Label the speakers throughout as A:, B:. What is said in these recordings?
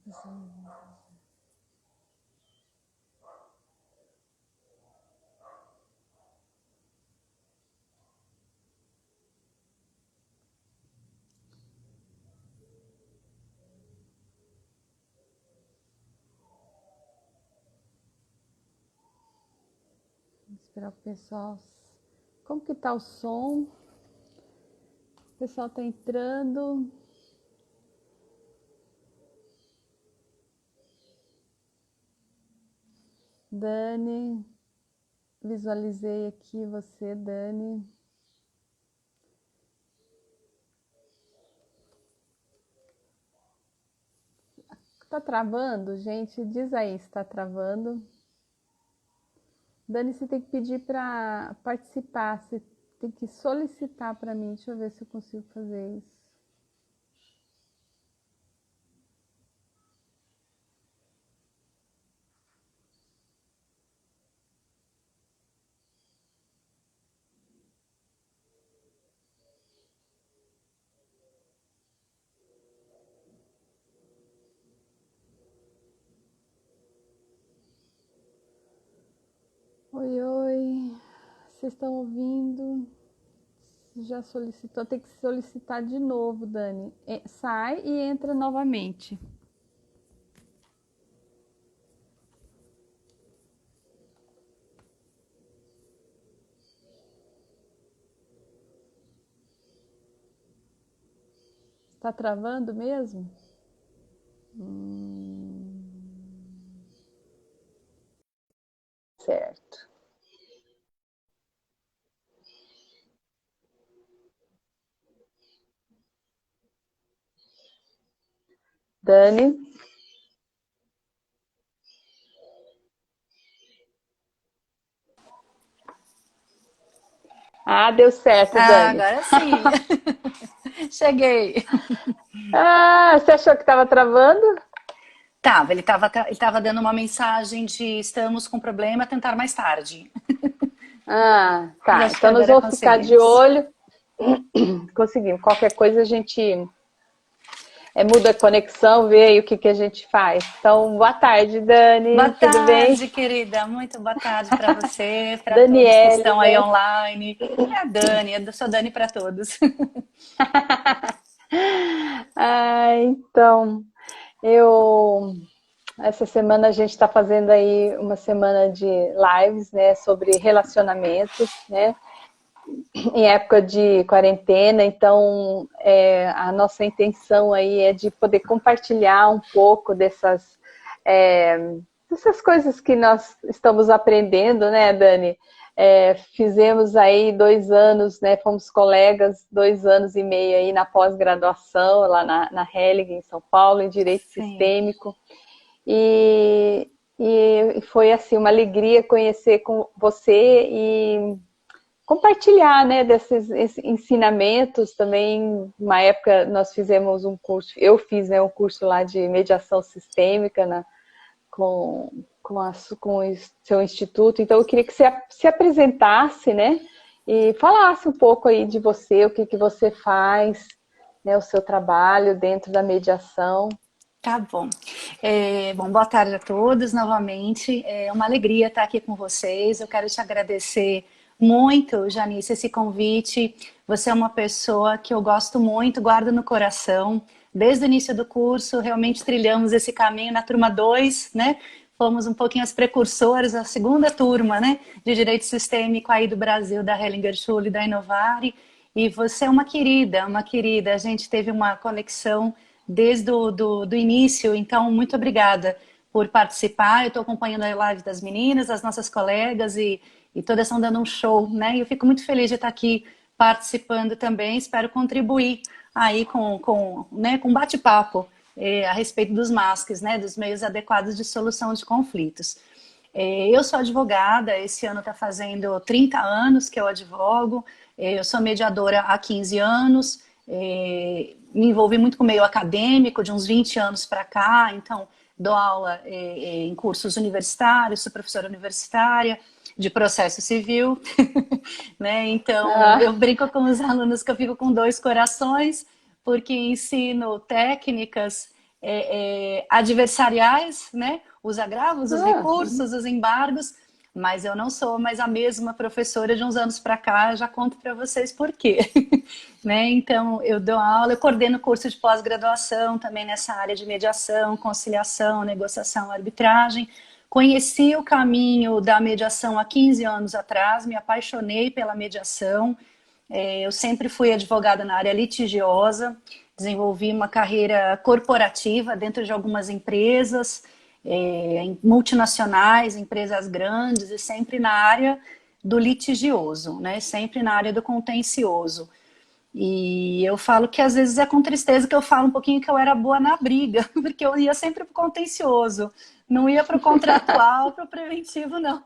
A: Vou esperar o pessoal. Como que tá o som? O pessoal tá entrando. Dani, visualizei aqui você, Dani. Tá travando, gente? Diz aí se tá travando. Dani, você tem que pedir para participar, você tem que solicitar para mim. Deixa eu ver se eu consigo fazer isso. Oi, oi. Vocês estão ouvindo? Já solicitou? Tem que solicitar de novo, Dani. Sai e entra novamente. Está travando mesmo? Certo. Dani. Ah, deu certo, Dani.
B: Agora sim. Cheguei.
A: Ah, você achou que estava travando?
B: Ele tava dando uma mensagem de estamos com problema, tentar mais tarde.
A: Ah,
B: Mas
A: tá.
B: acho que
A: Então nós
B: agora
A: vamos ficar de
B: conseguimos.
A: olho. Conseguimos. Qualquer coisa a gente muda a conexão, vê aí o que a gente faz. Então, boa tarde,
B: Boa
A: Dani. Tudo bem?
B: tarde, querida. Muito boa tarde para você, para todos que
A: Daniele,
B: estão aí
A: né?
B: online. É a Dani, eu sou Dani para todos.
A: Ah, então, eu essa semana a gente está fazendo aí uma semana de lives, né, sobre relacionamentos, né, em época de quarentena. Então, a nossa intenção aí é de poder compartilhar um pouco é, dessas coisas que nós estamos aprendendo, né, Dani? Fizemos aí 2 anos, né? Fomos colegas 2 anos e meio aí na pós-graduação, lá na Helig, em São Paulo, em Direito
B: Sim.
A: Sistêmico. E, e foi assim uma alegria conhecer com você e compartilhar, né, desses ensinamentos também. Uma época nós fizemos um curso, eu fiz, né, um curso lá de mediação sistêmica com, com o seu instituto. Então eu queria que você se apresentasse, né, e falasse um pouco aí de você, o que você faz, né, o seu trabalho dentro da mediação.
B: Tá bom. Bom, boa tarde a todos novamente. É uma alegria estar aqui com vocês. Eu quero te agradecer muito, Janice, esse convite. Você é uma pessoa que eu gosto muito, guardo no coração. Desde o início do curso, realmente trilhamos esse caminho na turma 2, né? Fomos um pouquinho as precursoras, a segunda turma, né, de Direito Sistêmico aí do Brasil, da Hellinger Schule e da Inovare. E você é uma querida, uma querida. A gente teve uma conexão desde do início, então muito obrigada por participar. Eu estou acompanhando a live das meninas, das nossas colegas e todas estão dando um show, né? E eu fico muito feliz de estar aqui participando também. Espero contribuir aí com bate-papo a respeito dos MASCs, né? Dos meios adequados de solução de conflitos. Eu sou advogada, esse ano está fazendo 30 anos que eu advogo, eu sou mediadora há 15 anos, me envolvi muito com o meio acadêmico, de uns 20 anos para cá, então dou aula em cursos universitários, sou professora universitária de processo civil, né? Então eu
A: Ah,
B: brinco com os alunos que eu fico com dois corações, porque ensino técnicas adversariais, né? Os agravos, os
A: Ah,
B: recursos, os embargos, mas eu não sou mais a mesma professora de uns anos para cá, já conto para vocês por quê. Né? Então, eu dou aula, eu coordeno curso de pós-graduação também nessa área de mediação, conciliação, negociação, arbitragem. Conheci o caminho da mediação há 15 anos atrás, me apaixonei pela mediação. Eu sempre fui advogada na área litigiosa, desenvolvi uma carreira corporativa dentro de algumas empresas, multinacionais, empresas grandes, e sempre na área do litigioso, né? Sempre na área do contencioso. E eu falo que às vezes é com tristeza que eu falo um pouquinho que eu era boa na briga, porque eu ia sempre pro contencioso, não ia pro contratual, pro preventivo, não.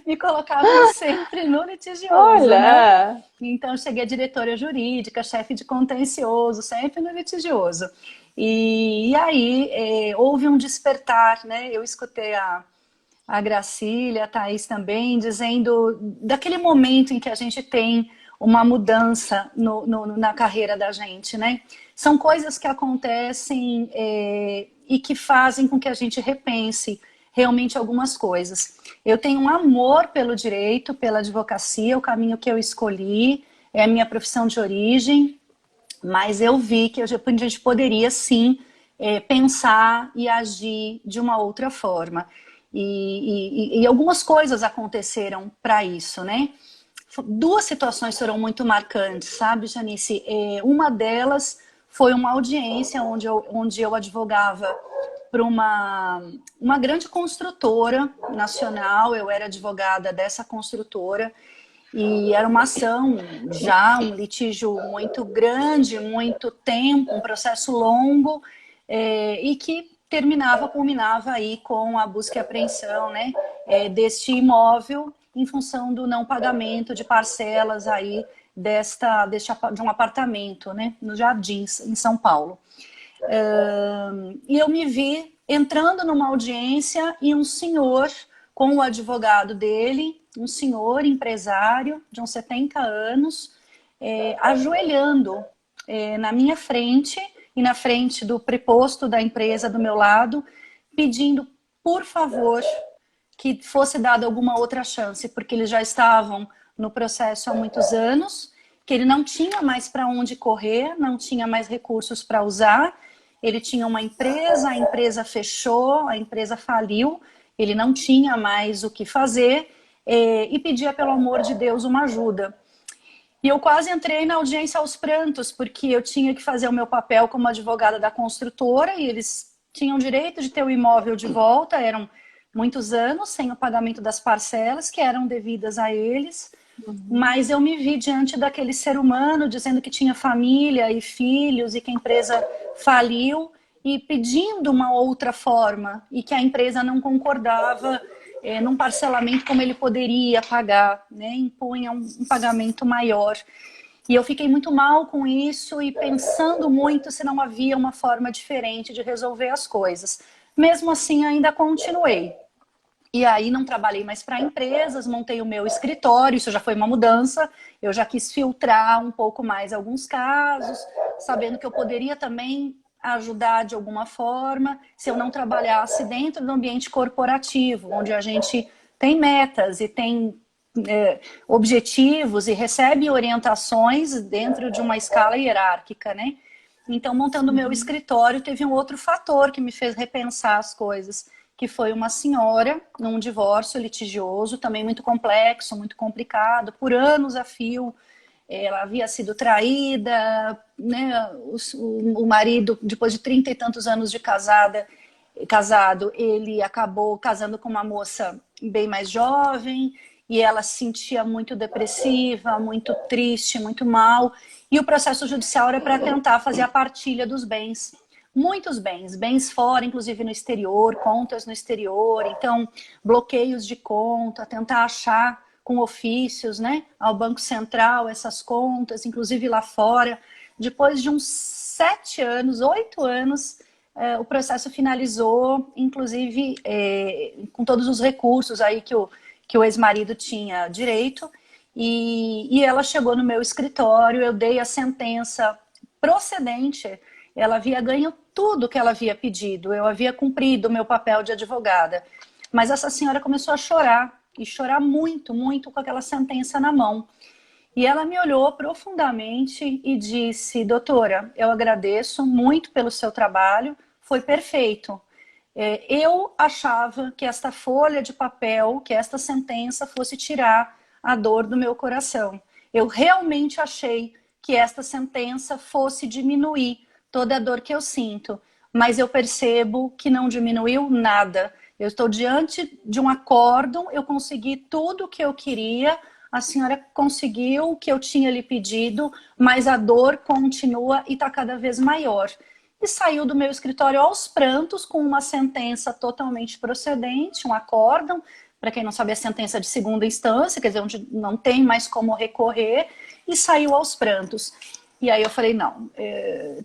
B: Me colocavam sempre no litigioso, né?
A: olha,
B: Então, eu cheguei a diretora jurídica, chefe de contencioso, sempre no litigioso. E aí, houve um despertar, né? Eu escutei a Gracília, a Thaís também, dizendo daquele momento em que a gente tem uma mudança na carreira da gente, né? São coisas que acontecem e que fazem com que a gente repense realmente algumas coisas. Eu tenho um amor pelo direito, pela advocacia, o caminho que eu escolhi, é a minha profissão de origem, mas eu vi que a gente poderia sim pensar e agir de uma outra forma. E algumas coisas aconteceram para isso, né? Duas situações foram muito marcantes, sabe, Janice? Uma delas foi uma audiência onde eu advogava para uma grande construtora nacional, eu era advogada dessa construtora, e era uma ação já, um litígio muito grande, muito tempo, um processo longo, e que culminava aí com a busca e apreensão, né, deste imóvel em função do não pagamento de parcelas aí de um apartamento, né, nos Jardins, em São Paulo. E eu me vi entrando numa audiência e um senhor com o advogado dele, um senhor empresário de uns 70 anos, ajoelhando na minha frente e na frente do preposto da empresa do meu lado, pedindo, por favor, que fosse dada alguma outra chance, porque eles já estavam no processo há muitos anos, que ele não tinha mais para onde correr, não tinha mais recursos para usar, ele tinha uma empresa, a empresa fechou, a empresa faliu, ele não tinha mais o que fazer e pedia, pelo amor de Deus, uma ajuda. E eu quase entrei na audiência aos prantos, porque eu tinha que fazer o meu papel como advogada da construtora e eles tinham direito de ter o imóvel de volta, eram muitos anos sem o pagamento das parcelas que eram devidas a eles, mas eu me vi diante daquele ser humano dizendo que tinha família e filhos e que a empresa faliu e pedindo uma outra forma e que a empresa não concordava num parcelamento como ele poderia pagar, né? Impunha um pagamento maior. E eu fiquei muito mal com isso e pensando muito se não havia uma forma diferente de resolver as coisas. Mesmo assim, ainda continuei. E aí não trabalhei mais para empresas, montei o meu escritório, isso já foi uma mudança. Eu já quis filtrar um pouco mais alguns casos, sabendo que eu poderia também ajudar de alguma forma se eu não trabalhasse dentro do ambiente corporativo, onde a gente tem metas e tem objetivos e recebe orientações dentro de uma escala hierárquica, né? Então, montando o meu escritório, teve um outro fator que me fez repensar as coisas, que foi uma senhora num divórcio litigioso, também muito complexo, muito complicado, por anos a fio. Ela havia sido traída, né? O marido, depois de 30 e tantos anos de casado, ele acabou casando com uma moça bem mais jovem, e ela se sentia muito depressiva, muito triste, muito mal. E o processo judicial era para tentar fazer a partilha dos bens. Muitos bens fora, inclusive no exterior, contas no exterior, então bloqueios de conta, tentar achar com ofícios, né, ao Banco Central essas contas, inclusive lá fora. Depois de uns 7 anos, 8 anos, o processo finalizou, inclusive com todos os recursos aí que o ex-marido tinha direito, e ela chegou no meu escritório, eu dei a sentença procedente. ela havia ganho tudo que ela havia pedido, eu havia cumprido o meu papel de advogada. Mas essa senhora começou a chorar, e chorar muito, muito com aquela sentença na mão. E ela me olhou profundamente e disse: doutora, eu agradeço muito pelo seu trabalho, foi perfeito. Eu achava que esta folha de papel, que esta sentença fosse tirar a dor do meu coração. Eu realmente achei que esta sentença fosse diminuir toda a dor que eu sinto, mas eu percebo que não diminuiu nada. Eu estou diante de um acórdão, eu consegui tudo o que eu queria, a senhora conseguiu o que eu tinha lhe pedido, mas a dor continua e está cada vez maior. E saiu do meu escritório aos prantos com uma sentença totalmente procedente, um acórdão, para quem não sabe, a sentença de segunda instância, quer dizer, onde não tem mais como recorrer, e saiu aos prantos. E aí eu falei, não,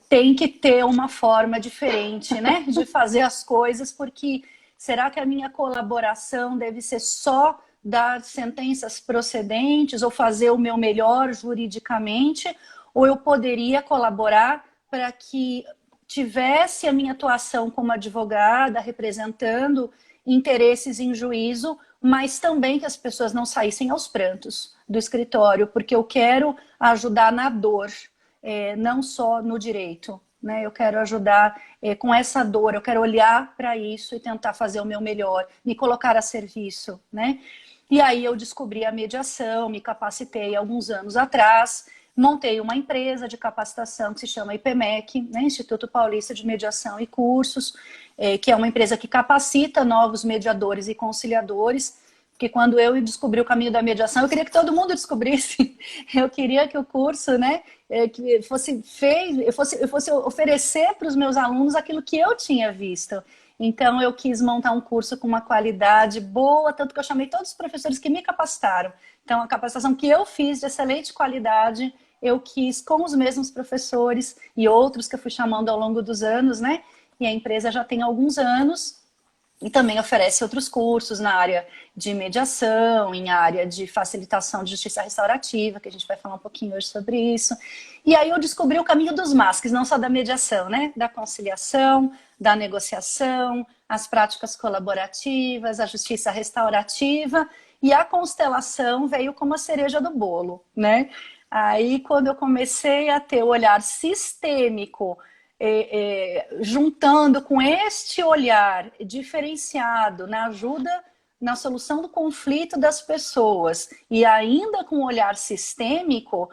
B: tem que ter uma forma diferente, né, de fazer as coisas, porque será que a minha colaboração deve ser só dar sentenças procedentes ou fazer o meu melhor juridicamente, ou eu poderia colaborar para que tivesse a minha atuação como advogada, representando interesses em juízo, mas também que as pessoas não saíssem aos prantos do escritório, porque eu quero ajudar na dor, não só no direito, né? Eu quero ajudar com essa dor, eu quero olhar para isso e tentar fazer o meu melhor, me colocar a serviço, né? E aí eu descobri a mediação, me capacitei alguns anos atrás, montei uma empresa de capacitação que se chama IPMEC, né, Instituto Paulista de Mediação e Cursos, que é uma empresa que capacita novos mediadores e conciliadores, porque quando eu descobri o caminho da mediação, eu queria que todo mundo descobrisse. Eu queria que o curso, né, que fosse feito, eu fosse oferecer para os meus alunos aquilo que eu tinha visto. Então, eu quis montar um curso com uma qualidade boa, tanto que eu chamei todos os professores que me capacitaram. Então, a capacitação que eu fiz de excelente qualidade, eu quis com os mesmos professores e outros que eu fui chamando ao longo dos anos, né? E a empresa já tem alguns anos e também oferece outros cursos na área de mediação, em área de facilitação de justiça restaurativa, que a gente vai falar um pouquinho hoje sobre isso. E aí eu descobri o caminho dos MASCs, não só da mediação, né? Da conciliação, da negociação, as práticas colaborativas, a justiça restaurativa, e a constelação veio como a cereja do bolo, né? Aí, quando eu comecei a ter o olhar sistêmico, juntando com este olhar diferenciado na ajuda, na solução do conflito das pessoas, e ainda com o olhar sistêmico,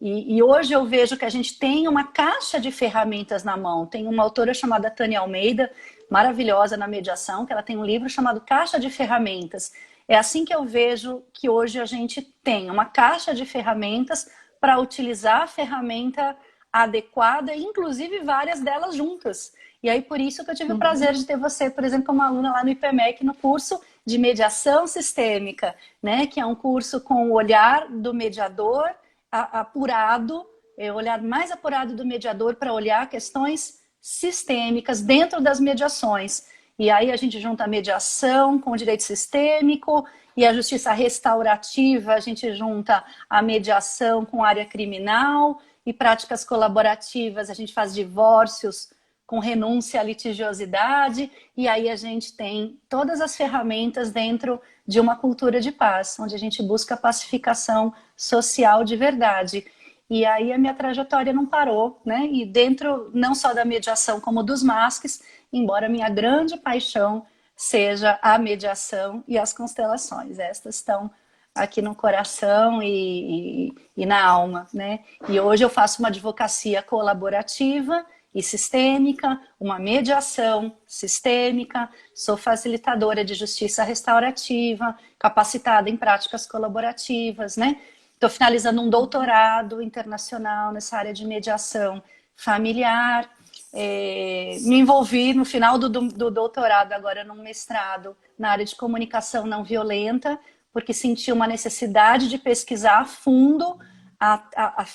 B: e hoje eu vejo que a gente tem uma caixa de ferramentas na mão. Tem uma autora chamada Tânia Almeida, maravilhosa na mediação, que ela tem um livro chamado Caixa de Ferramentas. É assim que eu vejo que hoje a gente tem uma caixa de ferramentas para utilizar a ferramenta adequada, inclusive várias delas juntas. E aí, por isso que eu tive o prazer de ter você, por exemplo, como aluna lá no IPMEC, no curso de mediação sistêmica, né? Que é um curso com o olhar do mediador apurado, o olhar mais apurado do mediador para olhar questões sistêmicas dentro das mediações. E aí a gente junta a mediação com o direito sistêmico e a justiça restaurativa, a gente junta a mediação com a área criminal e práticas colaborativas, a gente faz divórcios com renúncia à litigiosidade, e aí a gente tem todas as ferramentas dentro de uma cultura de paz, onde a gente busca a pacificação social de verdade. E aí a minha trajetória não parou, né? E dentro não só da mediação como dos MASCs, embora a minha grande paixão seja a mediação e as constelações. Estas estão aqui no coração e na alma, né? E hoje eu faço uma advocacia colaborativa e sistêmica, uma mediação sistêmica, sou facilitadora de justiça restaurativa, capacitada em práticas colaborativas, né? Estou finalizando um doutorado internacional nessa área de mediação familiar. Me envolvi no final do doutorado, agora num mestrado, na área de comunicação não violenta, porque senti uma necessidade de pesquisar a fundo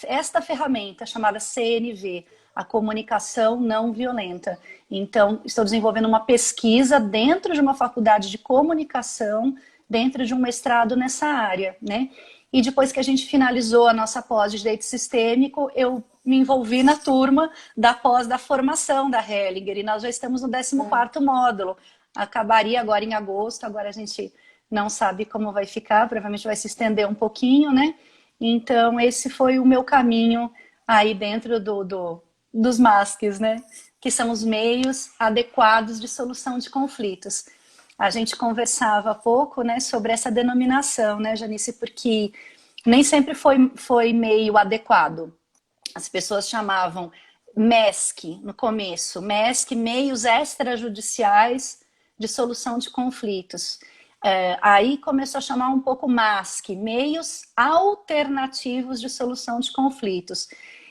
B: esta ferramenta chamada CNV, a comunicação não violenta. Então, estou desenvolvendo uma pesquisa dentro de uma faculdade de comunicação, dentro de um mestrado nessa área, né? E depois que a gente finalizou a nossa pós de direito sistêmico, eu me envolvi na turma da formação da Hellinger, e nós já estamos no 14º módulo. Acabaria agora em agosto, agora a gente não sabe como vai ficar, provavelmente vai se estender um pouquinho, né? Então, esse foi o meu caminho aí dentro dos MASCs, né? Que são os meios adequados de solução de conflitos. A gente conversava há pouco, né, sobre essa denominação, né, Janice, porque nem sempre foi meio adequado. As pessoas chamavam MESC no começo, MESC, meios extrajudiciais de solução de conflitos. Aí começou a chamar um pouco MASC, meios alternativos de solução de conflitos.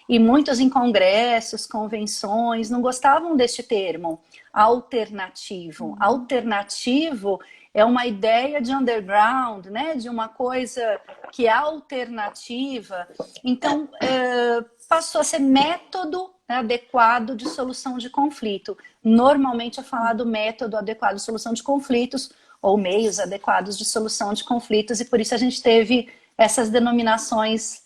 B: E muitos em congressos, convenções, não gostavam deste termo, alternativo. Alternativo é uma ideia de underground, né? De uma coisa que é alternativa. Então, passou a ser método, né, adequado de solução de conflito. Normalmente é falado método adequado de solução de conflitos ou meios adequados de solução de conflitos, e por isso a gente teve essas denominações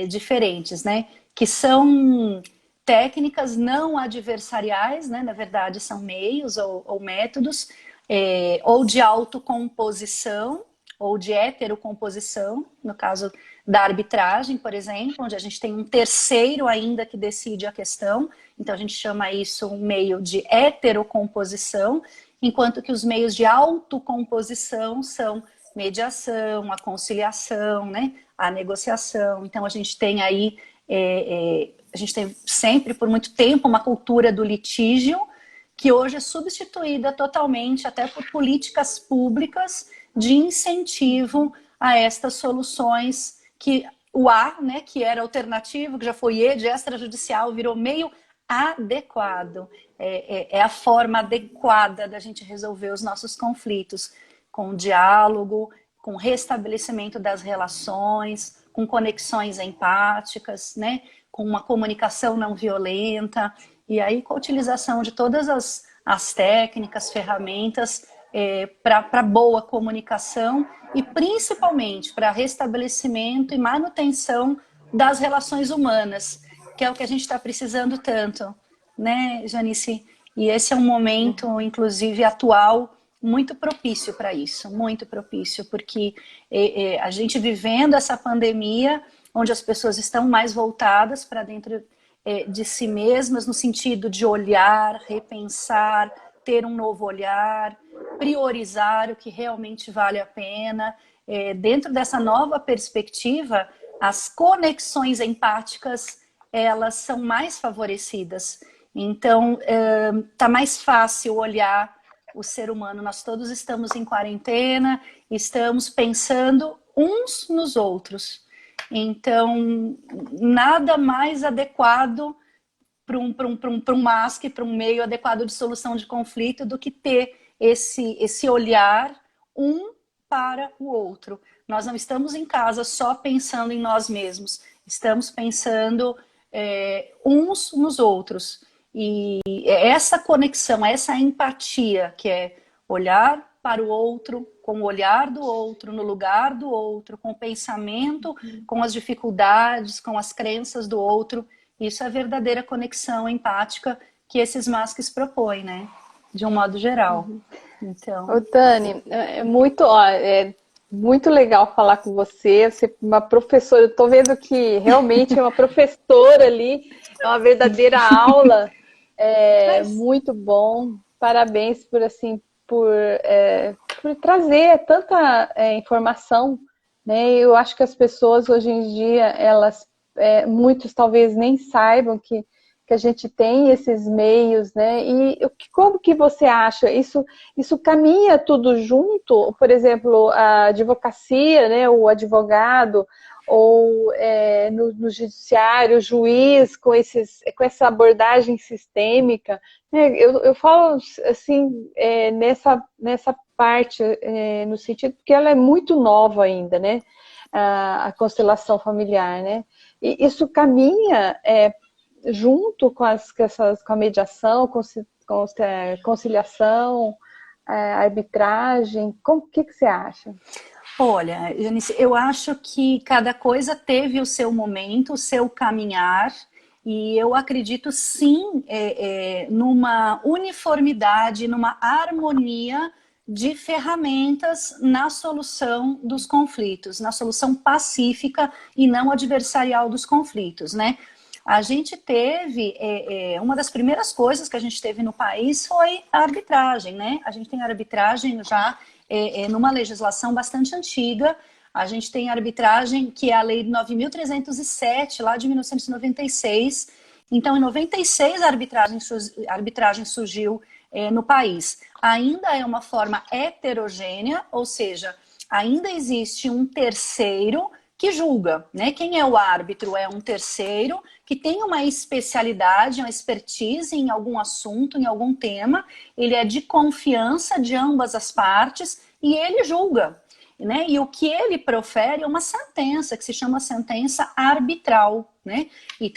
B: diferentes, né? Que são técnicas não adversariais, né? Na verdade são meios ou métodos, ou de autocomposição, ou de heterocomposição, no caso da arbitragem, por exemplo, onde a gente tem um terceiro ainda que decide a questão, então a gente chama isso um meio de heterocomposição, enquanto que os meios de autocomposição são mediação, a conciliação, né? A negociação. Então a gente tem aí, a gente tem sempre, por muito tempo, uma cultura do litígio, que hoje é substituída totalmente até por políticas públicas de incentivo a estas soluções que o A, né, que era alternativo, que já foi E de extrajudicial, virou meio adequado. É a forma adequada da gente resolver os nossos conflitos, com diálogo, com restabelecimento das relações, com conexões empáticas, né, com uma comunicação não violenta, e aí com a utilização de todas as técnicas, ferramentas para boa comunicação e principalmente para restabelecimento e manutenção das relações humanas, que é o que a gente está precisando tanto, né, Janice? E esse é um momento, inclusive, atual, muito propício para isso, muito propício, porque a gente vivendo essa pandemia, onde as pessoas estão mais voltadas para dentro de si mesmas, no sentido de olhar, repensar, ter um novo olhar, priorizar o que realmente vale a pena. Dentro dessa nova perspectiva, as conexões empáticas, elas são mais favorecidas. Então, tá mais fácil olhar o ser humano. Nós todos estamos em quarentena, estamos pensando uns nos outros. Então, nada mais adequado para um MASC, para um meio adequado de solução de conflito, do que ter esse olhar um para o outro. Nós não estamos em casa só pensando em nós mesmos, estamos pensando uns nos outros. E essa conexão, essa empatia, que é olhar para o outro, com o olhar do outro, no lugar do outro, com o pensamento, com as dificuldades, com as crenças do outro, isso é a verdadeira conexão empática que esses MASCs propõem, né? De um modo geral. Então...
A: Ô, Tani, é muito legal falar com você. Você é uma professora, eu estou vendo que realmente é uma professora ali, é uma verdadeira aula. Muito bom. Parabéns por trazer tanta informação, né? Eu acho que as pessoas hoje em dia, muitos talvez nem saibam que a gente tem esses meios, né? E como que você acha? Isso caminha tudo junto? Por exemplo, a advocacia, né? O advogado, ou no judiciário, o juiz, com essa abordagem sistêmica. Eu falo assim, nessa parte, no sentido que ela é muito nova ainda, né? A constelação familiar, né? E isso caminha junto com a mediação, conciliação, arbitragem. O que você acha?
B: Olha, Janice, eu acho que cada coisa teve o seu momento, o seu caminhar, E eu acredito sim numa uniformidade, numa harmonia de ferramentas na solução dos conflitos, na solução pacífica e não adversarial dos conflitos, né? A gente teve, uma das primeiras coisas que a gente teve no país foi a arbitragem, né? A gente tem arbitragem já numa legislação bastante antiga. A gente tem arbitragem, que é a Lei 9.307, lá de 1996. Então, em 96, a arbitragem surgiu no país. Ainda é uma forma heterogênea, ou seja, ainda existe um terceiro que julga, né? Quem é o árbitro? É um terceiro que tem uma especialidade, uma expertise em algum assunto, em algum tema. Ele é de confiança de ambas as partes e ele julga. Né? E o que ele profere é uma sentença, que se chama sentença arbitral. Né? E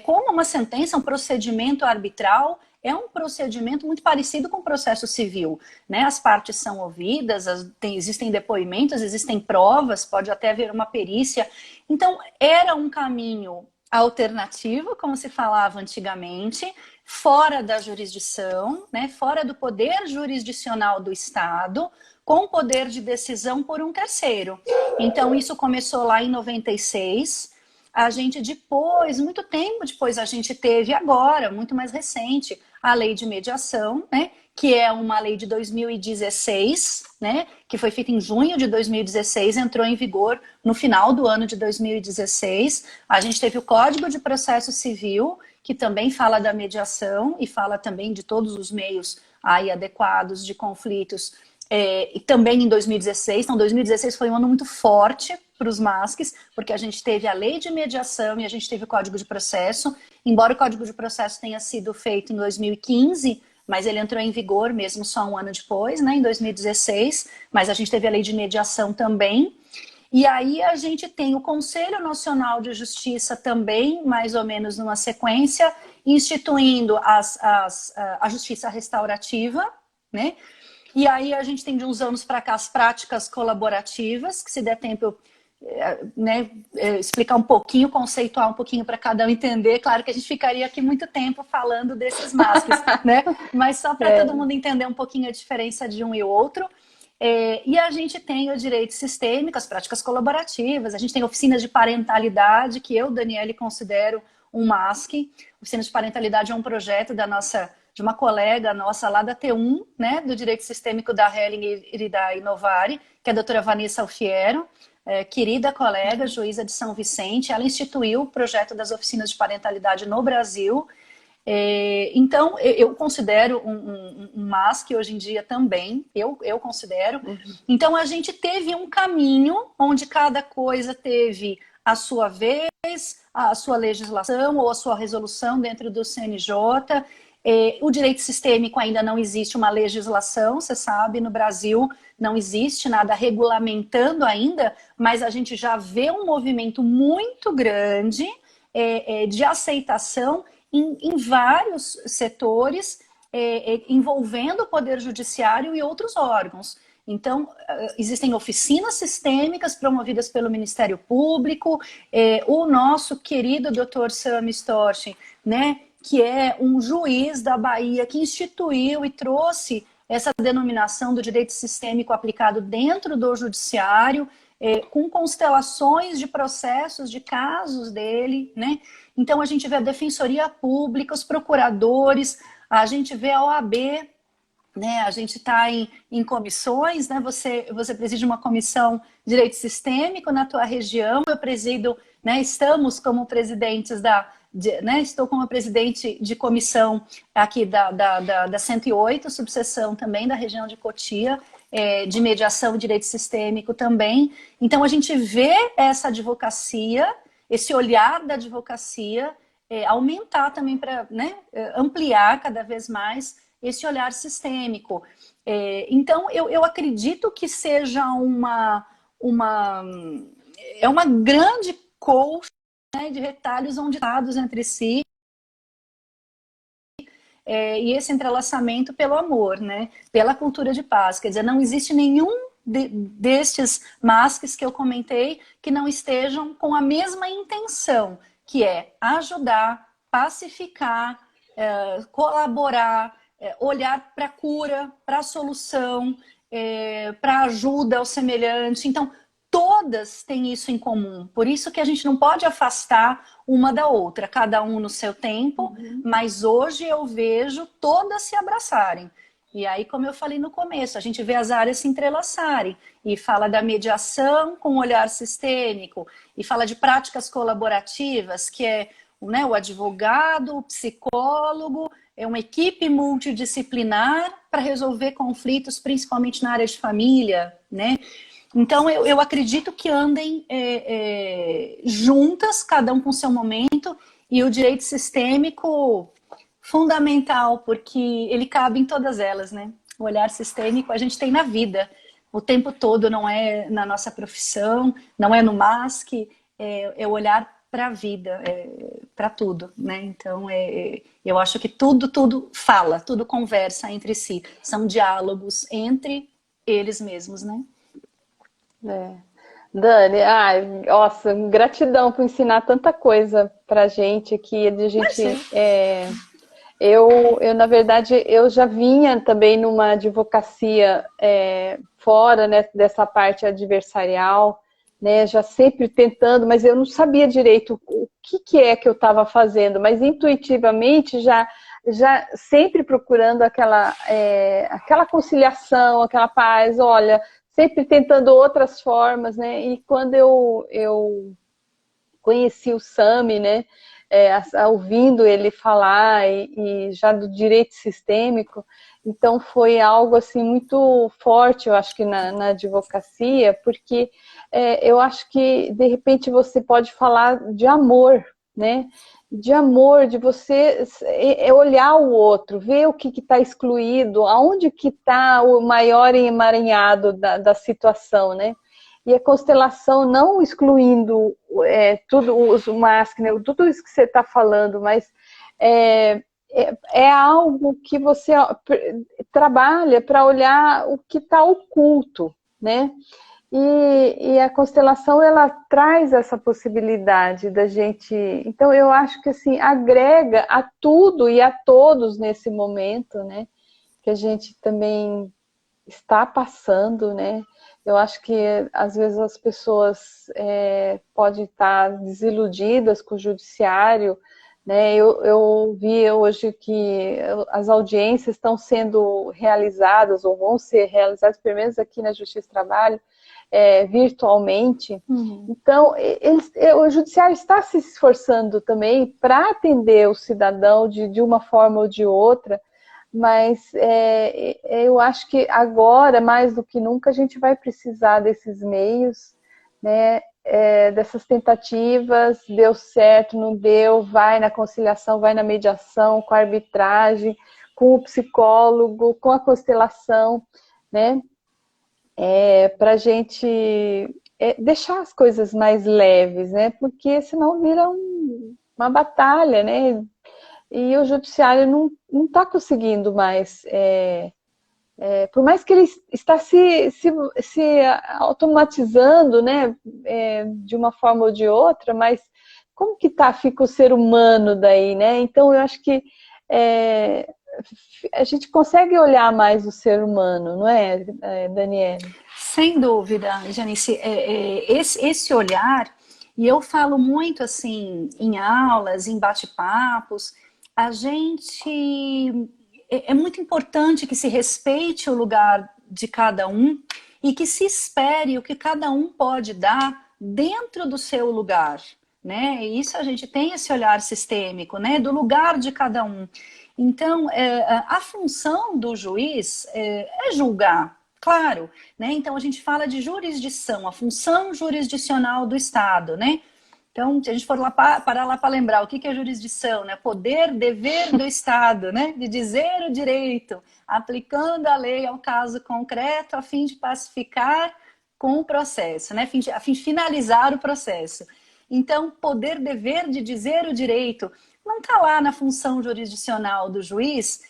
B: como uma sentença, um procedimento arbitral, é um procedimento muito parecido com o processo civil. Né? As partes são ouvidas, existem depoimentos, existem provas, pode até haver uma perícia. Então, era um caminho alternativo, como se falava antigamente, fora da jurisdição, né? Fora do poder jurisdicional do Estado, com poder de decisão por um terceiro. Então, isso começou lá em 96. A gente depois, muito tempo depois, a gente teve agora, muito mais recente, a lei de mediação, né? Que é uma lei de 2016, né? Que foi feita em junho de 2016, entrou em vigor no final do ano de 2016. A gente teve o Código de Processo Civil, que também fala da mediação e fala também de todos os meios aí adequados de conflitos, e também em 2016. Então, 2016 foi um ano muito forte para os MASCs, porque a gente teve a lei de mediação e a gente teve o Código de Processo. Embora o Código de Processo tenha sido feito em 2015, mas ele entrou em vigor mesmo só um ano depois, né, em 2016. Mas a gente teve a lei de mediação também. E aí a gente tem o Conselho Nacional de Justiça também, mais ou menos numa sequência, instituindo a justiça restaurativa, né? E aí a gente tem de uns anos para cá as práticas colaborativas, que se der tempo explicar um pouquinho, conceituar um pouquinho para cada um entender. Claro que a gente ficaria aqui muito tempo falando desses MASCs, né? Mas só para todo mundo entender um pouquinho a diferença de um e outro. E a gente tem o direito sistêmico, as práticas colaborativas, a gente tem oficinas de parentalidade, que eu, Daniele, considero um MASC. Oficinas de parentalidade é um projeto de uma colega nossa lá da T1, né, do Direito Sistêmico da Helling e da Inovari, que é a doutora Vanessa Alfiero, querida colega, juíza de São Vicente. Ela instituiu o projeto das oficinas de parentalidade no Brasil. Então, eu considero um MASC hoje em dia também, eu considero. Então, a gente teve um caminho onde cada coisa teve a sua vez, a sua legislação ou a sua resolução dentro do CNJ. O direito sistêmico ainda não existe uma legislação, você sabe, no Brasil não existe nada regulamentando ainda, mas a gente já vê um movimento muito grande de aceitação em vários setores, envolvendo o Poder Judiciário e outros órgãos. Então, existem oficinas sistêmicas promovidas pelo Ministério Público, o nosso querido Dr. Sami Storch, né, que é um juiz da Bahia que instituiu e trouxe essa denominação do direito sistêmico aplicado dentro do judiciário, com constelações de processos, de casos dele, né? Então, a gente vê a Defensoria Pública, os procuradores, a gente vê a OAB, né? A gente está em comissões, né? Você preside uma comissão de direito sistêmico na tua região, eu presido, né? Estamos como presidentes estou como presidente de comissão aqui da 108, subseção também da região de Cotia, de mediação e direito sistêmico também. Então, a gente vê essa advocacia, esse olhar da advocacia aumentar também para, né, ampliar cada vez mais esse olhar sistêmico. Então, eu acredito que seja uma grande colcha, né, de retalhos ondulados entre si, e esse entrelaçamento pelo amor, né, pela cultura de paz. Quer dizer, não existe nenhum destes MASCs que eu comentei que não estejam com a mesma intenção, que é ajudar, pacificar, colaborar, olhar para a cura, para a solução, para a ajuda ao semelhante. Então, todas têm isso em comum. Por isso que a gente não pode afastar uma da outra, cada um no seu tempo, mas hoje eu vejo todas se abraçarem. E aí, como eu falei no começo, a gente vê as áreas se entrelaçarem e fala da mediação com olhar sistêmico e fala de práticas colaborativas, que é, né, o advogado, o psicólogo, é uma equipe multidisciplinar para resolver conflitos, principalmente na área de família, né? Então, eu acredito que andem juntas, cada um com seu momento, e o direito sistêmico fundamental, porque ele cabe em todas elas, né? O olhar sistêmico a gente tem na vida, o tempo todo, não é na nossa profissão, não é no MASC, é o olhar para a vida, para tudo, né? Então, eu acho que tudo fala, tudo conversa entre si, são diálogos entre eles mesmos, né?
A: Dani, ai, nossa, gratidão por ensinar tanta coisa pra gente aqui, de gente... na verdade, eu já vinha também numa advocacia fora, né, dessa parte adversarial, né, já sempre tentando, mas eu não sabia direito o que é que eu estava fazendo, mas intuitivamente já sempre procurando aquela conciliação, aquela paz, olha, sempre tentando outras formas, né, e quando eu conheci o Sami, né, ouvindo ele falar e já do direito sistêmico, então foi algo assim muito forte, eu acho que na advocacia, porque eu acho que de repente você pode falar de amor, né? De amor, de você olhar o outro, ver o que está excluído, aonde que está o maior emaranhado da situação, né? E a constelação não excluindo tudo, o MASC, né, tudo isso que você está falando, mas é algo que você trabalha para olhar o que está oculto, né? E a constelação, ela traz essa possibilidade da gente... Então, eu acho que assim, agrega a tudo e a todos nesse momento, né? Que a gente também está passando, né? Eu acho que, às vezes, as pessoas podem estar desiludidas com o judiciário, né? Eu vi hoje que as audiências estão sendo realizadas, ou vão ser realizadas, pelo menos aqui na Justiça do Trabalho, virtualmente. Então, o judiciário está se esforçando também para atender o cidadão de uma forma ou de outra, mas eu acho que agora, mais do que nunca, a gente vai precisar desses meios, né, dessas tentativas, deu certo, não deu, vai na conciliação, vai na mediação, com a arbitragem, com o psicólogo, com a constelação, né, para a gente deixar as coisas mais leves, né, porque senão vira uma batalha, né, e o judiciário não está conseguindo mais, por mais que ele está se automatizando, né, de uma forma ou de outra, mas como que fica o ser humano daí, né? Então eu acho que a gente consegue olhar mais o ser humano, não é, Daniele?
B: Sem dúvida, Janice, esse olhar, e eu falo muito assim em aulas, em bate-papos, a gente... É muito importante que se respeite o lugar de cada um e que se espere o que cada um pode dar dentro do seu lugar, né? E isso a gente tem esse olhar sistêmico, né? Do lugar de cada um. Então, a função do juiz é julgar, claro, né? Então a gente fala de jurisdição, a função jurisdicional do Estado, né? Então, se a gente for lá parar lá para lembrar o que é jurisdição, né? Poder, dever do Estado, né? De dizer o direito, aplicando a lei ao caso concreto a fim de pacificar com o processo, né? A fim de finalizar o processo. Então, poder, dever de dizer o direito não está lá na função jurisdicional do juiz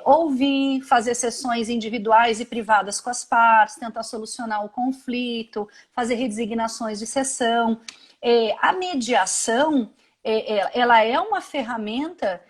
B: ouvir, fazer sessões individuais e privadas com as partes, tentar solucionar o conflito, fazer redesignações de sessão. A mediação, ela é uma ferramenta,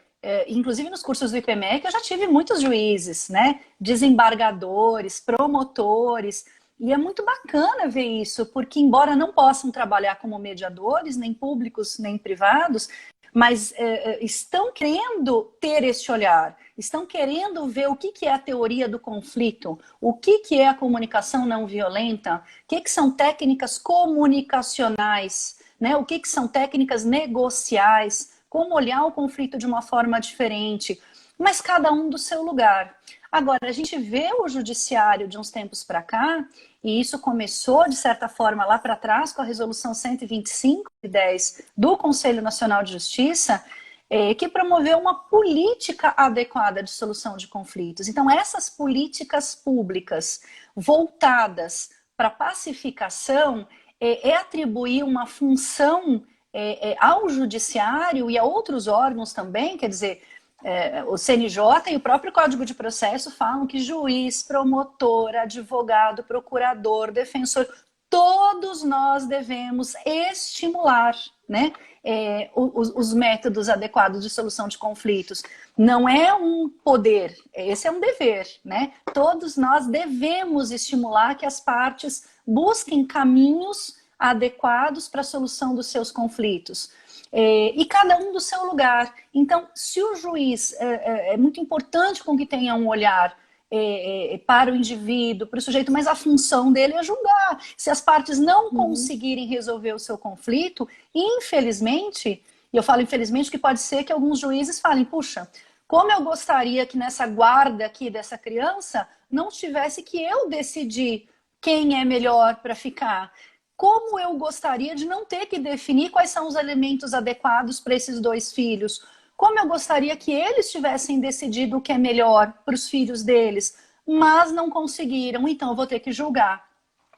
B: inclusive nos cursos do IPMEC, eu já tive muitos juízes, né? Desembargadores, promotores, e é muito bacana ver isso, porque embora não possam trabalhar como mediadores, nem públicos, nem privados, mas estão querendo ter esse olhar, estão querendo ver o que é a teoria do conflito, o que é a comunicação não violenta, o que são técnicas comunicacionais, né? O que são técnicas negociais, como olhar o conflito de uma forma diferente, mas cada um do seu lugar. Agora, a gente vê o judiciário de uns tempos para cá, e isso começou, de certa forma, lá para trás, com a resolução 125 de 10 do Conselho Nacional de Justiça, que promoveu uma política adequada de solução de conflitos. Então, essas políticas públicas voltadas para pacificação é atribuir uma função ao judiciário e a outros órgãos também, quer dizer, o CNJ e o próprio Código de Processo falam que juiz, promotor, advogado, procurador, defensor, todos nós devemos estimular, né, os métodos adequados de solução de conflitos. Não é um poder, esse é um dever, né? Todos nós devemos estimular que as partes busquem caminhos adequados para a solução dos seus conflitos. E cada um do seu lugar. Então, se o juiz é muito importante com que tenha um olhar para o indivíduo, para o sujeito, mas a função dele é julgar. Se as partes não conseguirem resolver o seu conflito, infelizmente, e eu falo infelizmente porque pode ser que alguns juízes falem, puxa, como eu gostaria que nessa guarda aqui dessa criança não tivesse que eu decidir quem é melhor para ficar. Como eu gostaria de não ter que definir quais são os elementos adequados para esses dois filhos. Como eu gostaria que eles tivessem decidido o que é melhor para os filhos deles, mas não conseguiram, então eu vou ter que julgar.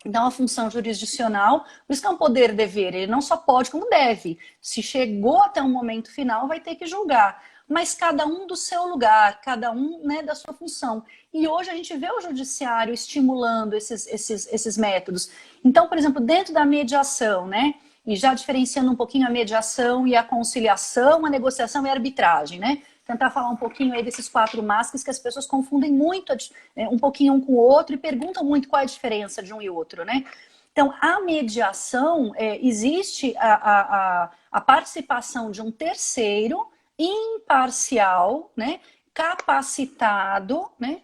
B: Então a função jurisdicional, por isso que é um poder-dever, ele não só pode como deve. Se chegou até um momento final, vai ter que julgar. Mas cada um do seu lugar, cada um, né, da sua função. E hoje a gente vê o judiciário estimulando esses métodos. Então, por exemplo, dentro da mediação, né, e já diferenciando um pouquinho a mediação e a conciliação, a negociação e a arbitragem, né? Tentar falar um pouquinho aí desses 4 máscaras que as pessoas confundem muito um pouquinho um com o outro e perguntam muito qual é a diferença de um e outro, né? Então, a mediação, existe a participação de um terceiro imparcial, né, capacitado, né,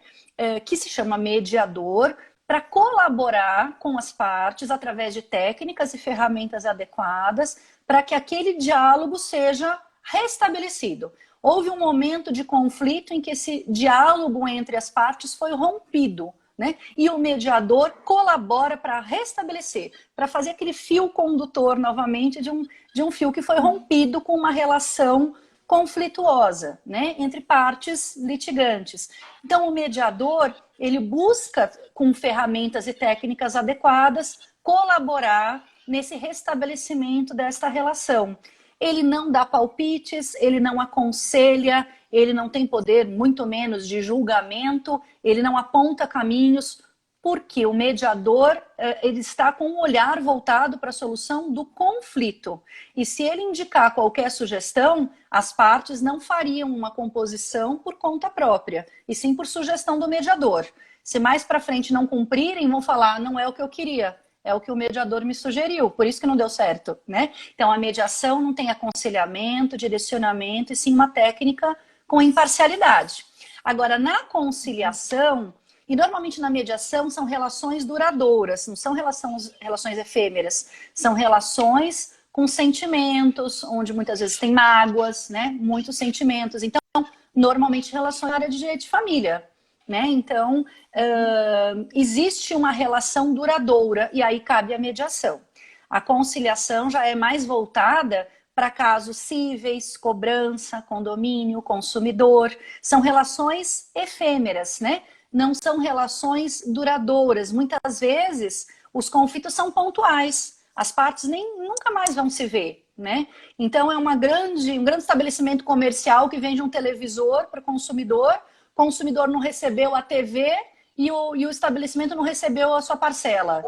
B: que se chama mediador, para colaborar com as partes através de técnicas e ferramentas adequadas para que aquele diálogo seja restabelecido. Houve um momento de conflito em que esse diálogo entre as partes foi rompido, né? E o mediador colabora para restabelecer, para fazer aquele fio condutor novamente de um fio que foi rompido com uma relação conflituosa, né, entre partes litigantes. Então, o mediador, ele busca, com ferramentas e técnicas adequadas, colaborar nesse restabelecimento desta relação. Ele não dá palpites, ele não aconselha, ele não tem poder, muito menos de julgamento, ele não aponta caminhos, porque o mediador ele está com um olhar voltado para a solução do conflito. E se ele indicar qualquer sugestão, as partes não fariam uma composição por conta própria, e sim por sugestão do mediador. Se mais para frente não cumprirem, vão falar, não é o que eu queria, é o que o mediador me sugeriu, por isso que não deu certo, né? Então a mediação não tem aconselhamento, direcionamento, e sim uma técnica com imparcialidade. Agora, na conciliação, e normalmente na mediação são relações duradouras, não são relações efêmeras, são relações com sentimentos, onde muitas vezes tem mágoas, né? Muitos sentimentos. Então, normalmente relações na área de direito de família, né? Então, existe uma relação duradoura e aí cabe a mediação. A conciliação já é mais voltada para casos cíveis, cobrança, condomínio, consumidor. São relações efêmeras, né? Não são relações duradouras. Muitas vezes, os conflitos são pontuais. As partes nunca mais vão se ver, né? Então, é um grande estabelecimento comercial que vende um televisor para o consumidor não recebeu a TV e o estabelecimento não recebeu a sua parcela.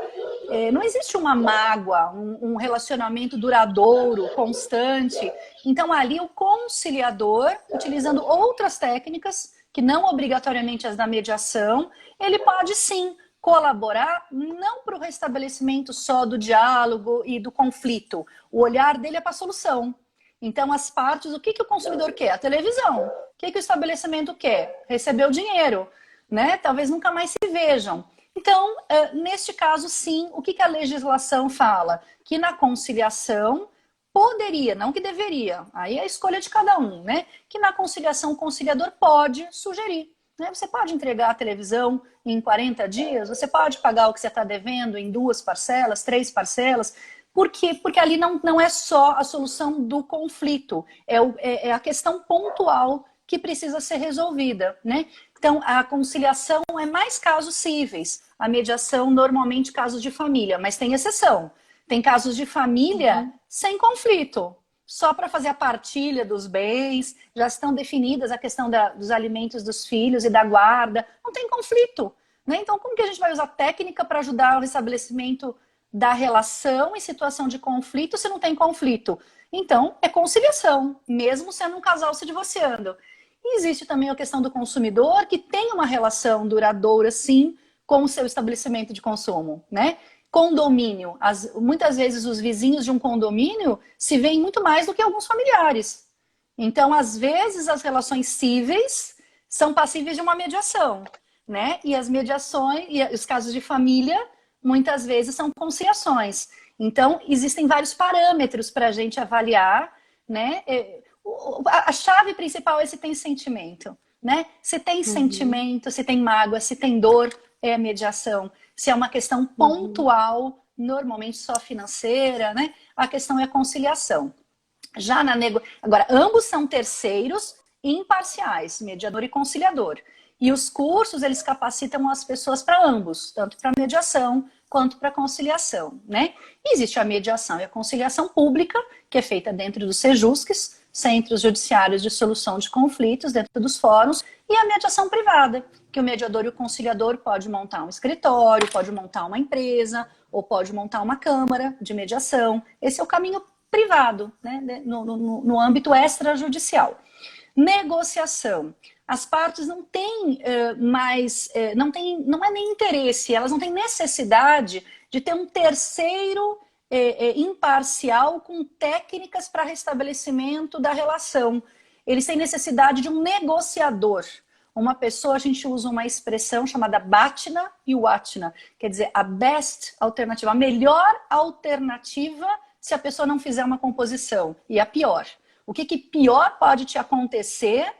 B: não existe uma mágoa, um relacionamento duradouro, constante. Então, ali o conciliador, utilizando outras técnicas, que não obrigatoriamente as da mediação, ele pode sim colaborar, não para o restabelecimento só do diálogo e do conflito. O olhar dele é para a solução. Então, as partes, o que o consumidor quer? A televisão. O que o estabelecimento quer? Receber o dinheiro, né? Talvez nunca mais se vejam. Então, neste caso, sim, o que a legislação fala? Que na conciliação poderia, não que deveria, aí é a escolha de cada um, né? Que na conciliação o conciliador pode sugerir, né? Você pode entregar a televisão em 40 dias, você pode pagar o que você está devendo em 2 parcelas, 3 parcelas. Por quê? Porque ali não é só a solução do conflito, é a questão pontual que precisa ser resolvida, né? Então, a conciliação é mais casos cíveis, a mediação normalmente casos de família, mas tem exceção. Tem casos de família sem conflito, só para fazer a partilha dos bens, já estão definidas a questão dos alimentos dos filhos e da guarda, não tem conflito, né? Então, como que a gente vai usar técnica para ajudar o estabelecimento da relação em situação de conflito se não tem conflito? Então, é conciliação, mesmo sendo um casal se divorciando. E existe também a questão do consumidor, que tem uma relação duradoura, sim, com o seu estabelecimento de consumo, né? Condomínio. Muitas vezes os vizinhos de um condomínio se veem muito mais do que alguns familiares. Então, às vezes, as relações cíveis são passíveis de uma mediação, né? E as mediações, e os casos de família, muitas vezes são conciliações. Então, existem vários parâmetros para a gente avaliar, né? A chave principal é se tem sentimento, né? Se tem sentimento, se tem mágoa, se tem dor, é a mediação. Se é uma questão pontual, normalmente só financeira, né? A questão é a conciliação. Já Agora, ambos são terceiros imparciais, mediador e conciliador. E os cursos, eles capacitam as pessoas para ambos, tanto para mediação quanto para conciliação, né? E existe a mediação e a conciliação pública, que é feita dentro dos Sejusques, Centros Judiciários de Solução de Conflitos, dentro dos fóruns, e a mediação privada, que o mediador e o conciliador pode montar um escritório, pode montar uma empresa, ou pode montar uma câmara de mediação. Esse é o caminho privado, né? No âmbito extrajudicial. Negociação. As partes não têm não é nem interesse, elas não têm necessidade de ter um terceiro imparcial com técnicas para restabelecimento da relação. Eles têm necessidade de um negociador. Uma pessoa, a gente usa uma expressão chamada Batna e Watna, quer dizer, a best alternativa, a melhor alternativa se a pessoa não fizer uma composição, e a pior. O que pior pode te acontecer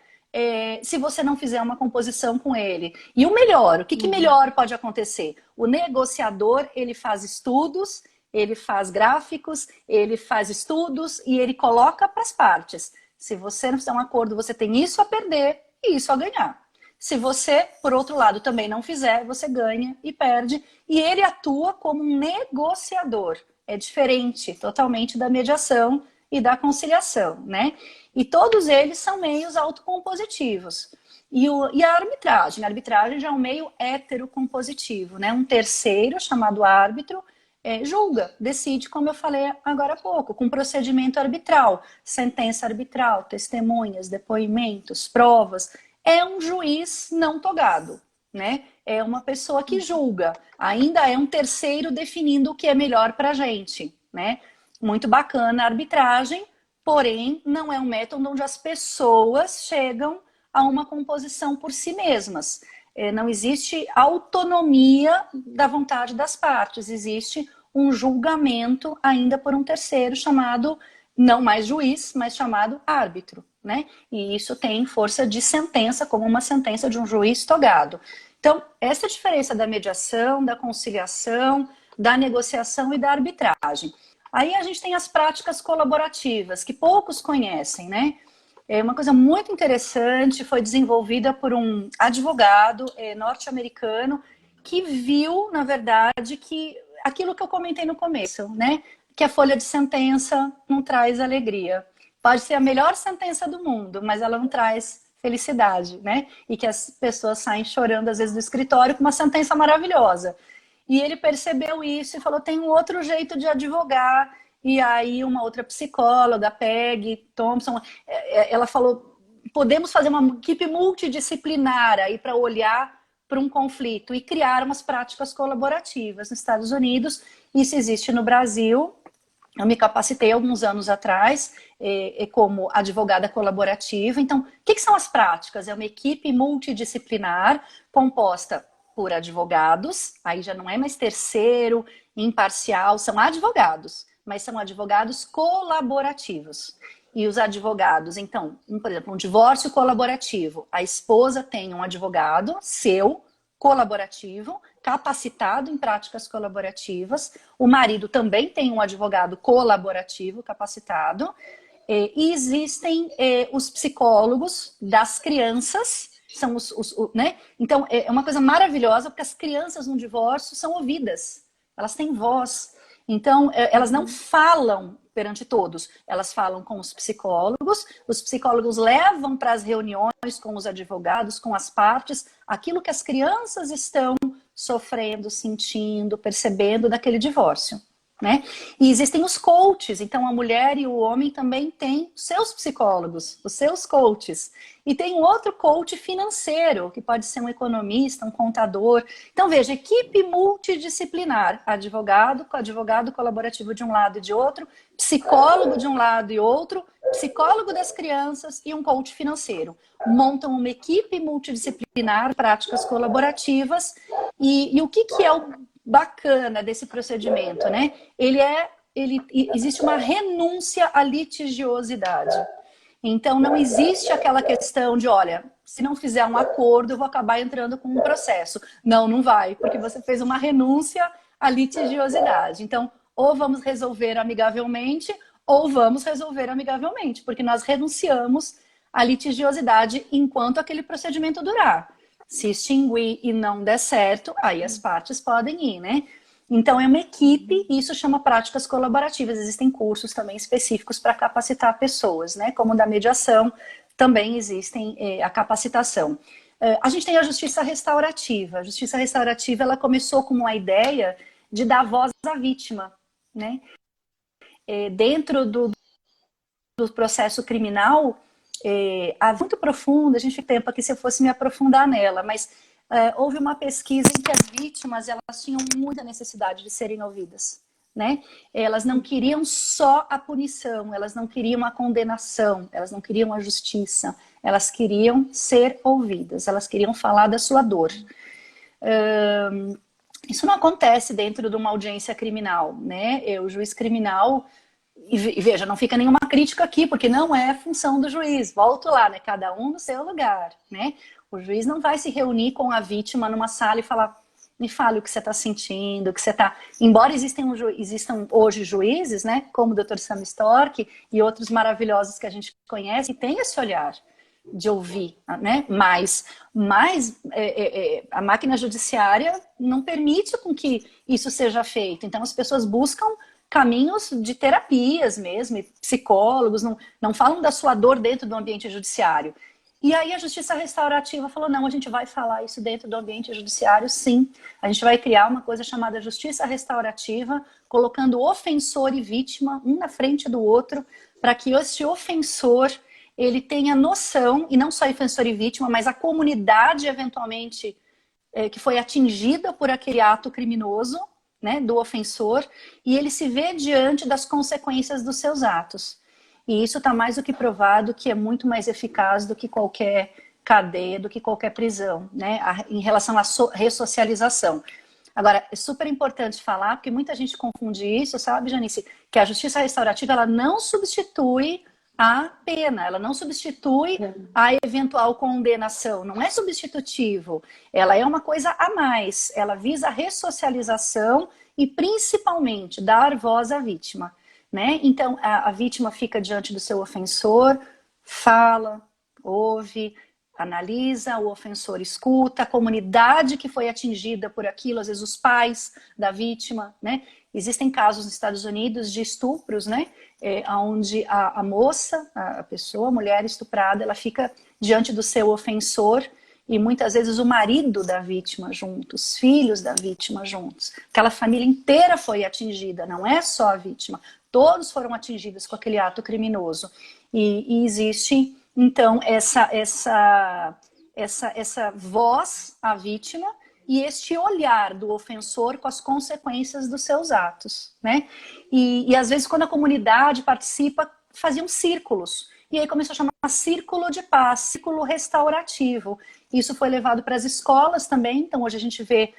B: se você não fizer uma composição com ele? E o melhor, o que melhor pode acontecer? O negociador, ele faz estudos, ele faz gráficos, ele faz estudos e ele coloca para as partes. Se você não fizer um acordo, você tem isso a perder e isso a ganhar. Se você, por outro lado, também não fizer, você ganha e perde. E ele atua como um negociador. É diferente totalmente da mediação e da conciliação, né? E todos eles são meios autocompositivos. E a arbitragem? A arbitragem já é um meio heterocompositivo, né? Um terceiro, chamado árbitro, julga, decide, como eu falei agora há pouco, com procedimento arbitral, sentença arbitral, testemunhas, depoimentos, provas. É um juiz não togado, né? É uma pessoa que julga. Ainda é um terceiro definindo o que é melhor para a gente, né? Muito bacana a arbitragem, porém não é um método onde as pessoas chegam a uma composição por si mesmas. Não existe autonomia da vontade das partes, existe um julgamento ainda por um terceiro chamado, não mais juiz, mas chamado árbitro, né? E isso tem força de sentença, como uma sentença de um juiz togado. Então, essa é a diferença da mediação, da conciliação, da negociação e da arbitragem. Aí a gente tem as práticas colaborativas, que poucos conhecem, né? É uma coisa muito interessante, foi desenvolvida por um advogado norte-americano que viu, na verdade, que aquilo que eu comentei no começo, né? Que a folha de sentença não traz alegria. Pode ser a melhor sentença do mundo, mas ela não traz felicidade, né? E que as pessoas saem chorando, às vezes, do escritório com uma sentença maravilhosa. E ele percebeu isso e falou, tem um outro jeito de advogar. E aí uma outra psicóloga, Peg Thompson, ela falou, podemos fazer uma equipe multidisciplinar aí para olhar para um conflito e criar umas práticas colaborativas nos Estados Unidos. Isso existe no Brasil. Eu me capacitei alguns anos atrás como advogada colaborativa. Então, o que são as práticas? É uma equipe multidisciplinar composta por advogados, aí já não é mais terceiro, imparcial, são advogados, mas são advogados colaborativos. E os advogados, então, por exemplo, um divórcio colaborativo, a esposa tem um advogado seu, colaborativo, capacitado em práticas colaborativas, o marido também tem um advogado colaborativo, capacitado, e existem os psicólogos das crianças, são né? Então, é uma coisa maravilhosa, porque as crianças no divórcio são ouvidas, elas têm voz. Então, elas não falam perante todos, elas falam com os psicólogos levam para as reuniões com os advogados, com as partes, aquilo que as crianças estão sofrendo, sentindo, percebendo daquele divórcio, né? E existem os coaches, então a mulher e o homem também têm seus psicólogos, os seus coaches. E tem um outro coach financeiro, que pode ser um economista, um contador. Então veja, equipe multidisciplinar, advogado com advogado colaborativo de um lado e de outro, psicólogo de um lado e outro, psicólogo das crianças e um coach financeiro. Montam uma equipe multidisciplinar, práticas colaborativas. E o que é o bacana desse procedimento, né? Existe uma renúncia à litigiosidade. Então, não existe aquela questão de, olha, se não fizer um acordo, eu vou acabar entrando com um processo. Não, não vai, porque você fez uma renúncia à litigiosidade. Então, ou vamos resolver amigavelmente, ou vamos resolver amigavelmente, porque nós renunciamos à litigiosidade enquanto aquele procedimento durar. Se extinguir e não der certo, aí as partes podem ir, né? Então, é uma equipe e isso chama práticas colaborativas. Existem cursos também específicos para capacitar pessoas, né? Como da mediação, também existem a capacitação. A gente tem a justiça restaurativa. A justiça restaurativa, ela começou com uma ideia de dar voz à vítima, né? Dentro do processo criminal, muito profunda, a gente tem tempo aqui se eu fosse me aprofundar nela, mas houve uma pesquisa em que as vítimas elas tinham muita necessidade de serem ouvidas, né? Elas não queriam só a punição, elas não queriam a condenação, elas não queriam a justiça, elas queriam ser ouvidas, elas queriam falar da sua dor. Isso não acontece dentro de uma audiência criminal, né? O juiz criminal, e veja, não fica nenhuma crítica aqui, porque não é função do juiz. Volto lá, né? Cada um no seu lugar, né? O juiz não vai se reunir com a vítima numa sala e falar, me fale o que você está sentindo, o que você está... Embora existam hoje juízes, né? Como o Dr. Sam Stork e outros maravilhosos que a gente conhece, que tem esse olhar de ouvir, né? Mas a máquina judiciária não permite com que isso seja feito. Então as pessoas buscam caminhos de terapias mesmo, e psicólogos, não falam da sua dor dentro do ambiente judiciário. E aí a justiça restaurativa falou, não, a gente vai falar isso dentro do ambiente judiciário, sim. A gente vai criar uma coisa chamada justiça restaurativa, colocando ofensor e vítima um na frente do outro, para que esse ofensor ele tenha noção, e não só ofensor e vítima, mas a comunidade eventualmente que foi atingida por aquele ato criminoso, né, do ofensor, e ele se vê diante das consequências dos seus atos. E isso está mais do que provado que é muito mais eficaz do que qualquer cadeia, do que qualquer prisão, né, em relação à ressocialização. Agora, é super importante falar, porque muita gente confunde isso, sabe, Janice? Que a justiça restaurativa, ela não substitui a pena, ela não substitui a eventual condenação, não é substitutivo, ela é uma coisa a mais, ela visa a ressocialização e principalmente dar voz à vítima, né? Então a vítima fica diante do seu ofensor, fala, ouve, analisa, o ofensor escuta, a comunidade que foi atingida por aquilo, às vezes os pais da vítima, né? Existem casos nos Estados Unidos de estupros, né? Onde a moça, a pessoa, a mulher estuprada, ela fica diante do seu ofensor e muitas vezes o marido da vítima junto, os filhos da vítima juntos. Aquela família inteira foi atingida, não é só a vítima. Todos foram atingidos com aquele ato criminoso. E existe, então, essa voz à vítima e este olhar do ofensor com as consequências dos seus atos, né? E às vezes, quando a comunidade participa, faziam círculos. E aí começou a chamar círculo de paz, círculo restaurativo. Isso foi levado para as escolas também. Então, hoje a gente vê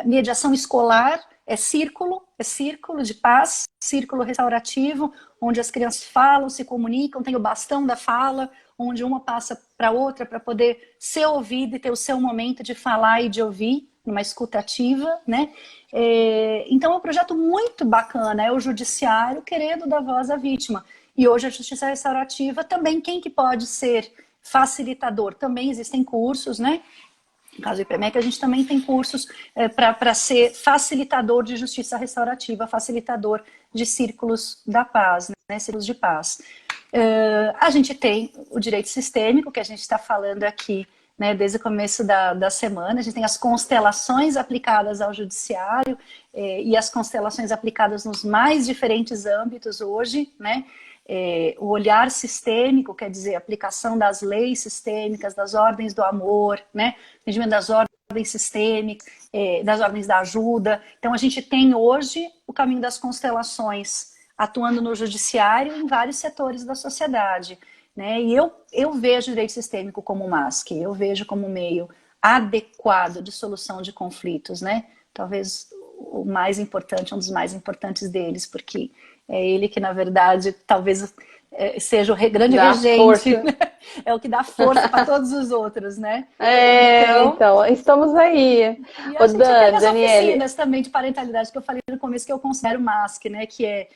B: mediação escolar, é círculo de paz, círculo restaurativo, onde as crianças falam, se comunicam, tem o bastão da fala, onde uma passa para outra para poder ser ouvida e ter o seu momento de falar e de ouvir, numa escuta ativa, né? Então é um projeto muito bacana, é o judiciário querendo dar voz à vítima. E hoje a justiça restaurativa também, quem que pode ser facilitador? Também existem cursos, né? No caso do IPMEC, a gente também tem cursos para ser facilitador de justiça restaurativa, facilitador de círculos da paz, né? Círculos de paz. A gente tem o direito sistêmico, que a gente está falando aqui, né, desde o começo da semana. A gente tem as constelações aplicadas ao judiciário e as constelações aplicadas nos mais diferentes âmbitos hoje, né? O olhar sistêmico, quer dizer, a aplicação das leis sistêmicas, das ordens do amor, né? Entendimento das ordens sistêmicas, das ordens da ajuda. Então, a gente tem hoje o caminho das constelações atuando no judiciário em vários setores da sociedade, né? E eu vejo o direito sistêmico como MASC, eu vejo como meio adequado de solução de conflitos, né? Talvez o mais importante, um dos mais importantes deles, porque é ele que, na verdade, talvez seja o grande regente, né? É o que dá força para todos os outros, né?
A: Então, estamos aí.
B: E a gente tem as oficinas também de parentalidade que eu falei no começo, que eu considero MASC, né? Que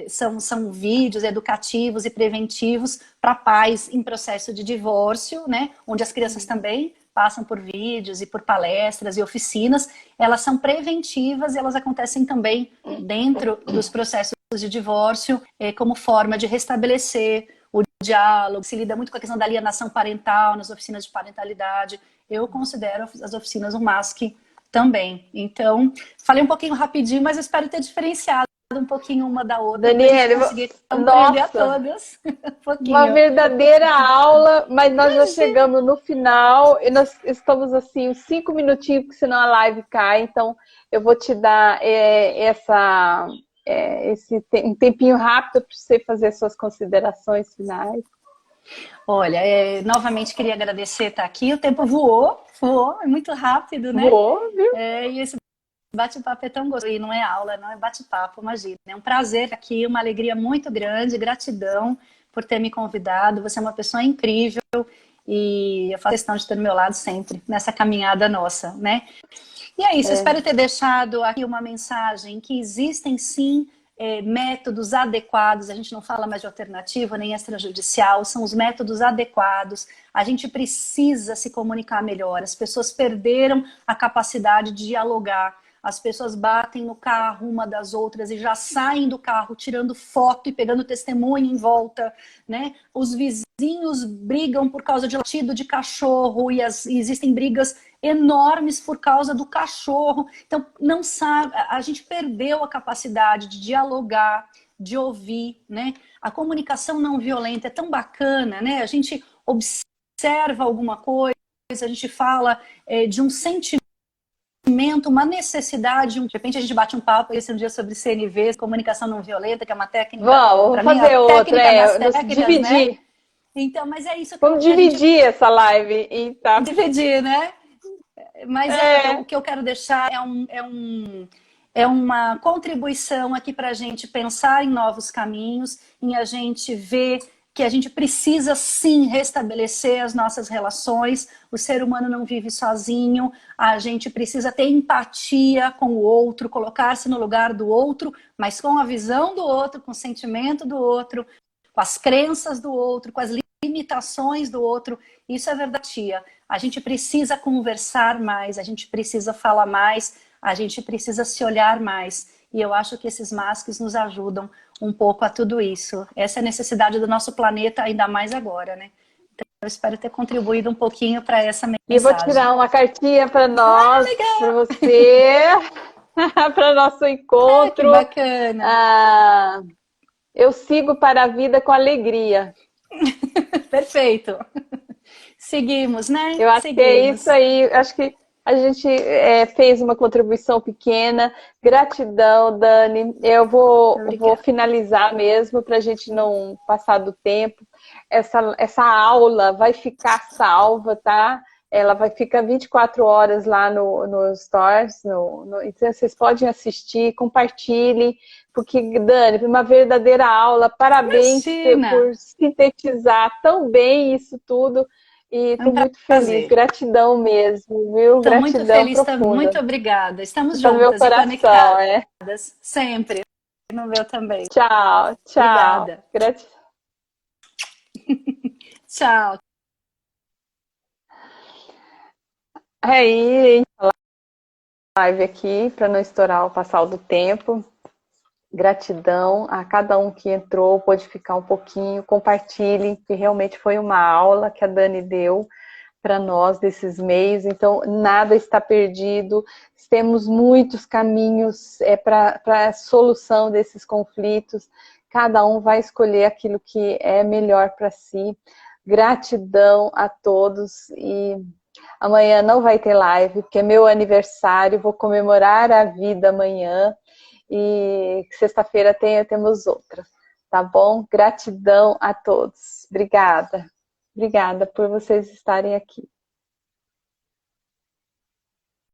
B: são vídeos educativos e preventivos para pais em processo de divórcio, né? Onde as crianças também passam por vídeos e por palestras e oficinas. Elas são preventivas e elas acontecem também dentro dos processos de divórcio, como forma de restabelecer o diálogo. Se lida muito com a questão da alienação parental nas oficinas de parentalidade. Eu considero as oficinas um MASC também. Então, falei um pouquinho rapidinho, mas eu espero ter diferenciado um pouquinho uma da outra.
A: Daniele,
B: compreender a todas.
A: Uma verdadeira aula, mas nós já chegamos no final e nós estamos assim, uns 5 minutinhos, porque senão a live cai. Então, eu vou te dar um tempinho rápido para você fazer suas considerações finais.
B: Olha, novamente queria agradecer estar aqui. O tempo voou, é muito rápido, né?
A: Voou, viu?
B: E esse bate-papo é tão gostoso. E não é aula, não é bate-papo, imagina. É um prazer estar aqui, uma alegria muito grande, gratidão por ter me convidado. Você é uma pessoa incrível e eu faço questão de ter do meu lado sempre, nessa caminhada nossa, né? E é isso, espero ter deixado aqui uma mensagem que existem sim métodos adequados, a gente não fala mais de alternativa nem extrajudicial, são os métodos adequados, a gente precisa se comunicar melhor, as pessoas perderam a capacidade de dialogar, as pessoas batem no carro uma das outras e já saem do carro tirando foto e pegando testemunho em volta, né? Os vizinhos brigam por causa de latido de cachorro e existem brigas enormes por causa do cachorro. Então, não sabe, a gente perdeu a capacidade de dialogar, de ouvir, né? A comunicação não violenta é tão bacana, né? A gente observa alguma coisa, a gente fala de um sentimento, uma necessidade, de repente a gente bate um papo esse um dia sobre CNV, comunicação não violenta, que é uma técnica.
A: Vamos fazer outra, dividir.
B: Né? Então, mas é isso.
A: Vamos dividir essa live. Tá.
B: Dividir, né? Mas o que eu quero deixar é uma contribuição aqui para a gente pensar em novos caminhos, em a gente ver que a gente precisa sim restabelecer as nossas relações, o ser humano não vive sozinho, a gente precisa ter empatia com o outro, colocar-se no lugar do outro, mas com a visão do outro, com o sentimento do outro, com as crenças do outro, com as limitações do outro. Isso é verdade. A gente precisa conversar mais, a gente precisa falar mais, a gente precisa se olhar mais. E eu acho que esses MASCs nos ajudam um pouco a tudo isso. Essa é a necessidade do nosso planeta, ainda mais agora, né? Eu espero ter contribuído um pouquinho para essa
A: E vou
B: mensagem.
A: tirar uma cartinha para nós, para você, para nosso
B: Que
A: encontro.
B: bacana.
A: Eu sigo para a vida com alegria.
B: Perfeito. Seguimos, né?
A: Eu acho que é isso
B: Seguimos.
A: aí. Acho que a gente fez uma contribuição pequena. Gratidão, Dani. Eu vou
B: Obrigada.
A: finalizar mesmo para a gente não passar do tempo. Essa aula vai ficar salva, tá? Ela vai ficar 24 horas lá no Stores. Então, vocês podem assistir, compartilhem. Porque, Dani, uma verdadeira aula. Parabéns
B: Imagina.
A: por sintetizar tão bem isso tudo. E
B: É um
A: estou muito feliz,
B: prazer.
A: gratidão mesmo, viu?
B: Estou muito
A: Gratidão
B: feliz, muito
A: profunda.
B: obrigada. Estamos
A: Está no meu
B: juntas e
A: coração,
B: conectadas,
A: é.
B: sempre. No meu também.
A: Tchau, tchau.
B: Obrigada.
A: Gratidão.
B: Tchau.
A: Aí, live aqui, para não estourar o passar do tempo. Gratidão a cada um que entrou, pôde ficar um pouquinho, compartilhe, que realmente foi uma aula que a Dani deu para nós desses meios, então nada está perdido, temos muitos caminhos para a solução desses conflitos, cada um vai escolher aquilo que é melhor para si. Gratidão a todos e amanhã não vai ter live, porque é meu aniversário, vou comemorar a vida amanhã e sexta-feira temos outra, tá bom? Gratidão a todos. Obrigada. Obrigada por vocês estarem aqui.